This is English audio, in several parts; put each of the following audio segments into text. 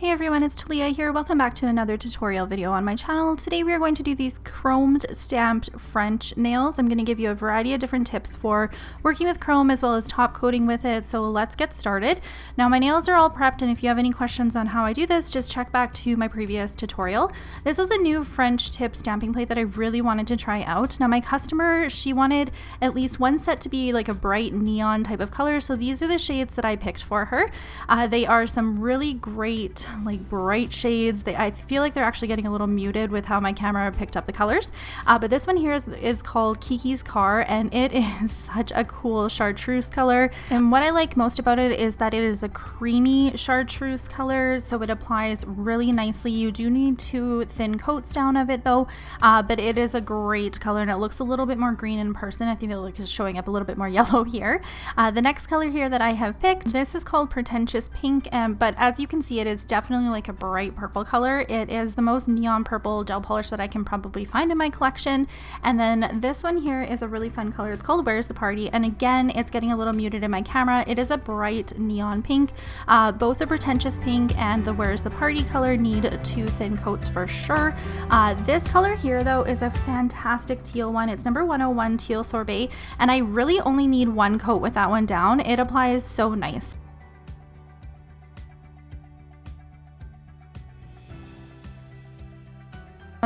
Hey everyone, it's Talia here. Welcome back to another tutorial video on my channel. Today we are going to do these chromed stamped French nails. I'm going to give you a variety of different tips for working with chrome as well as top coating with it. So let's get started. Now my nails are all prepped, and if you have any questions on how I do this, just check back to my previous tutorial. This was a new French tip stamping plate that I really wanted to try out. Now my customer, she wanted at least one set to be like a bright neon type of color. So these are the shades that I picked for her. They are some really great like bright shades. I feel like they're actually getting a little muted with how my camera picked up the colors, but this one here is called KiKi's Car, and it is such a cool chartreuse color. And what I like most about it is that it is a creamy chartreuse color, so it applies really nicely. You do need 2 thin coats down of it though, but it is a great color, and it looks a little bit more green in person. I feel like it's showing up a little bit more yellow here. The next color here that I have picked, this is called Pretentious Pink, but as you can see, it is definitely like a bright purple color. It is the most neon purple gel polish that I can probably find in my collection. And then this one here is a really fun color. It's called Where's the Party, and again, it's getting a little muted in my camera. It is a bright neon pink. Both the Pretentious Pink and the Where's the Party color need 2 thin coats for sure. This color here though is a fantastic teal one. It's number 101 Teal Sorbet, and I really only need 1 coat with that one down. It applies so nice.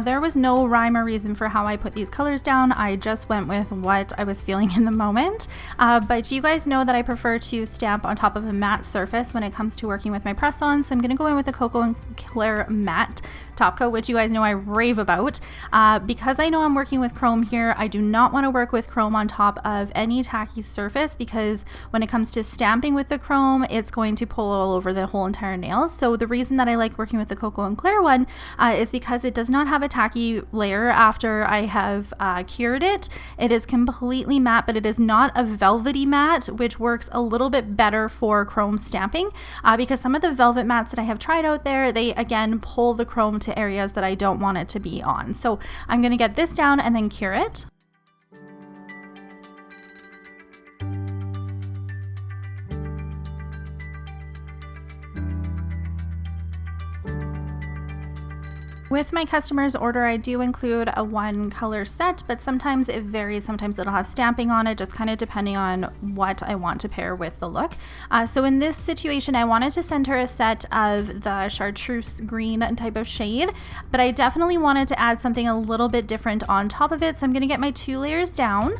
There was no rhyme or reason for how I put these colors down. I just went with what I was feeling in the moment. But you guys know that I prefer to stamp on top of a matte surface when it comes to working with my press-on. So I'm going to go in with the Koko and Claire matte top coat, which you guys know I rave about. Because I know I'm working with chrome here, I do not want to work with chrome on top of any tacky surface, because when it comes to stamping with the chrome, it's going to pull all over the whole entire nail. So the reason that I like working with the Koko and Claire one is because it does not have a tacky layer after I have cured it. It is completely matte, but it is not a velvety matte, which works a little bit better for chrome stamping, because some of the velvet mattes that I have tried out there, they again pull the chrome to areas that I don't want it to be on. So I'm going to get this down and then cure it. With my customer's order, I do include a 1 color set, but sometimes it varies. Sometimes it'll have stamping on it, just kind of depending on what I want to pair with the look. So in this situation, I wanted to send her a set of the chartreuse green type of shade, but I definitely wanted to add something a little bit different on top of it. So I'm going to get my 2 layers down.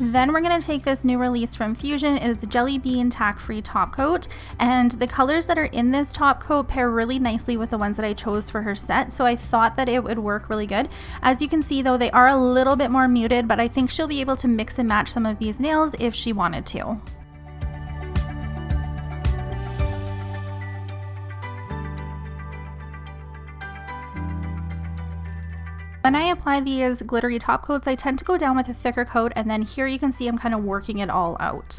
Then we're going to take this new release from Fuzion. It is a Jelly Bean Tack-Free Top Coat, and the colors that are in this top coat pair really nicely with the ones that I chose for her set, so I thought that it would work really good. As you can see though, they are a little bit more muted, but I think she'll be able to mix and match some of these nails if she wanted to. When I apply these glittery top coats, I tend to go down with a thicker coat, and then here you can see I'm kind of working it all out.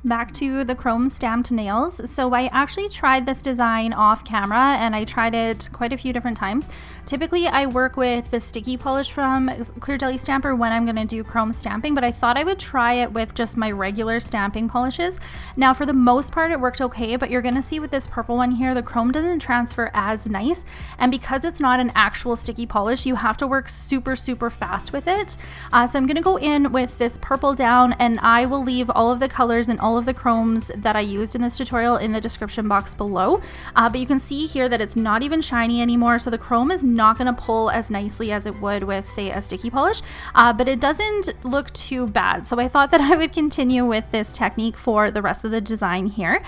Back to the chrome stamped nails. So I actually tried this design off camera, and I tried it quite a few different times. Typically I work with the sticky polish from Clear Jelly Stamper when I'm going to do chrome stamping, but I thought I would try it with just my regular stamping polishes. Now for the most part it worked okay, but you're going to see with this purple one here, the chrome doesn't transfer as nice, and because it's not an actual sticky polish, you have to work super fast with it. So I'm going to go in with this purple down, and I will leave all of the colors and all of the chromes that I used in this tutorial in the description box below. But you can see here that it's not even shiny anymore, so the chrome is not going to pull as nicely as it would with, say, a sticky polish, but it doesn't look too bad. So I thought that I would continue with this technique for the rest of the design here.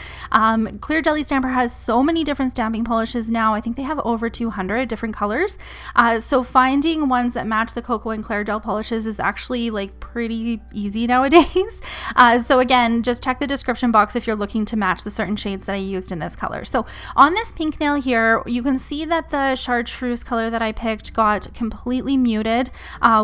Clear Jelly Stamper has so many different stamping polishes now. I think they have over 200 different colors. So finding ones that match the Koko and Claire gel polishes is actually like pretty easy nowadays. So again, just check the description box if you're looking to match the certain shades that I used in this color. So on this pink nail here, you can see that the chartreuse color that I picked got completely muted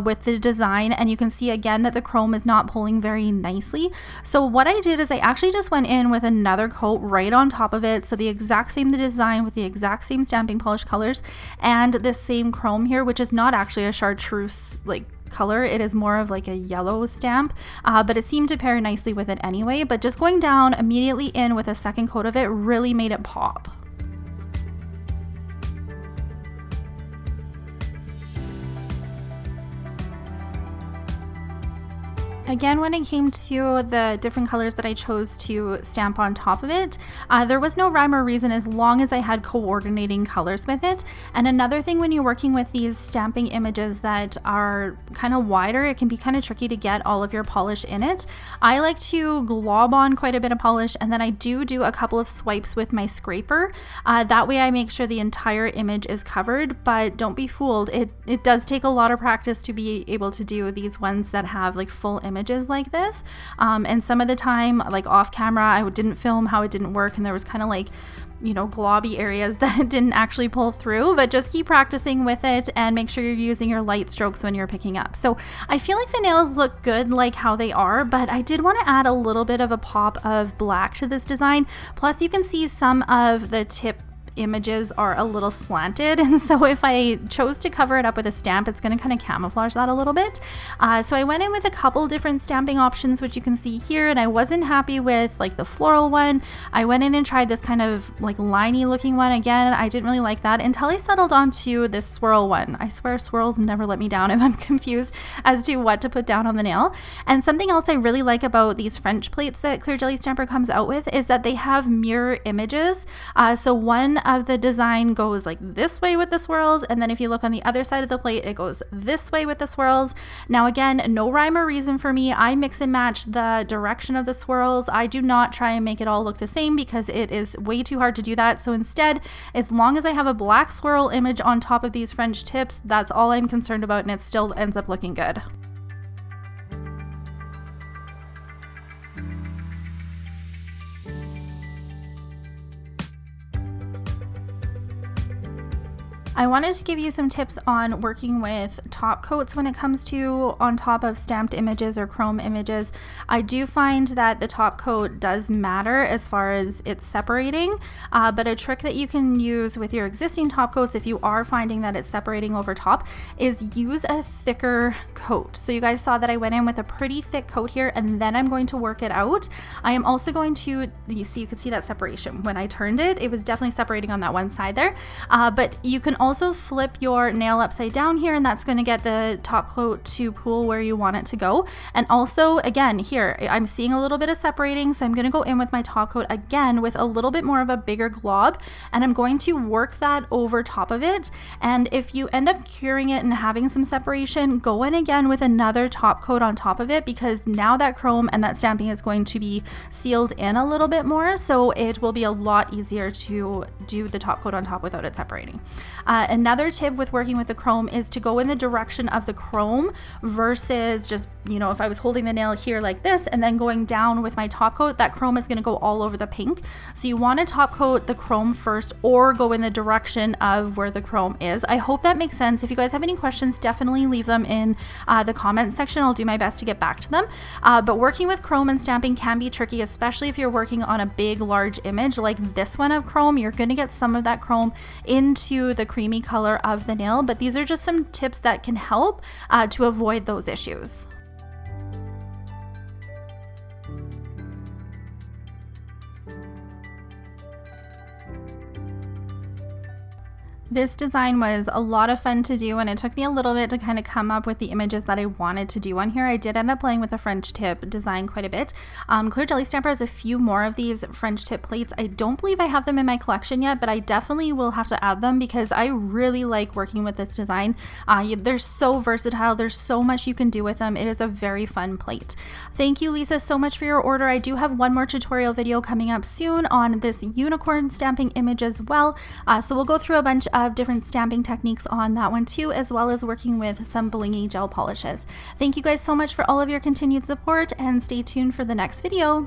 with the design, and you can see again that the chrome is not pulling very nicely. So what I did is I actually just went in with another coat right on top of it, so the exact same design with the exact same stamping polish colors and this same chrome here, which is not actually a chartreuse like color. It is more of like a yellow stamp, but it seemed to pair nicely with it anyway. But just going down immediately in with a second coat of it really made it pop. Again, when it came to the different colors that I chose to stamp on top of it, there was no rhyme or reason as long as I had coordinating colors with it. And another thing when you're working with these stamping images that are kind of wider, it can be kind of tricky to get all of your polish in it. I like to glob on quite a bit of polish, and then I do a couple of swipes with my scraper. That way I make sure the entire image is covered, but don't be fooled. It does take a lot of practice to be able to do these ones that have like full images like this, and some of the time, like off camera, I didn't film how it didn't work, and there was kind of like, you know, globby areas that didn't actually pull through. But just keep practicing with it and make sure you're using your light strokes when you're picking up. So I feel like the nails look good like how they are, but I did want to add a little bit of a pop of black to this design. Plus you can see some of the tip images are a little slanted, and so if I chose to cover it up with a stamp, it's going to kind of camouflage that a little bit. So I went in with a couple different stamping options, which you can see here, and I wasn't happy with like the floral one. I went in and tried this kind of like liney looking one. Again, I didn't really like that until I settled onto this swirl one. I swear swirls never let me down if I'm confused as to what to put down on the nail. And something else I really like about these French plates that Clear Jelly Stamper comes out with is that they have mirror images. So one of the design goes like this way with the swirls, and then if you look on the other side of the plate, it goes this way with the swirls. Now again, no rhyme or reason for me. I mix and match the direction of the swirls. I do not try and make it all look the same because it is way too hard to do that. So instead, as long as I have a black swirl image on top of these French tips, that's all I'm concerned about, and it still ends up looking good. I wanted to give you some tips on working with top coats when it comes to on top of stamped images or chrome images. I do find that the top coat does matter as far as it's separating, but a trick that you can use with your existing top coats if you are finding that it's separating over top is use a thicker coat. So you guys saw that I went in with a pretty thick coat here, and then I'm going to work it out. I am also going to, you could see that separation. When I turned it, it was definitely separating on that one side there, but you can also flip your nail upside down here, and that's going to get the top coat to pool where you want it to go. And also, again, here I'm seeing a little bit of separating, so I'm going to go in with my top coat again with a little bit more of a bigger glob, and I'm going to work that over top of it. And if you end up curing it and having some separation, go in again with another top coat on top of it, because now that chrome and that stamping is going to be sealed in a little bit more, so it will be a lot easier to do the top coat on top without it separating. Another tip with working with the chrome is to go in the direction of the chrome versus just, you know, if I was holding the nail here like this and then going down with my top coat, that chrome is going to go all over the pink. So you want to top coat the chrome first or go in the direction of where the chrome is. I hope that makes sense. If you guys have any questions, definitely leave them in the comments section. I'll do my best to get back to them. But working with chrome and stamping can be tricky, especially if you're working on a big, large image like this one of chrome. You're going to get some of that chrome into the creamy color of the nail, but these are just some tips that can help to avoid those issues. This design was a lot of fun to do, and it took me a little bit to kind of come up with the images that I wanted to do on here. I did end up playing with a French tip design quite a bit. Clear Jelly Stamper has a few more of these French tip plates. I don't believe I have them in my collection yet, but I definitely will have to add them because I really like working with this design. They're so versatile. There's so much you can do with them. It is a very fun plate. Thank you, Lisa, so much for your order. I do have one more tutorial video coming up soon on this unicorn stamping image as well. So we'll go through a bunch of different stamping techniques on that one too, as well as working with some blingy gel polishes. Thank you guys so much for all of your continued support, and stay tuned for the next video.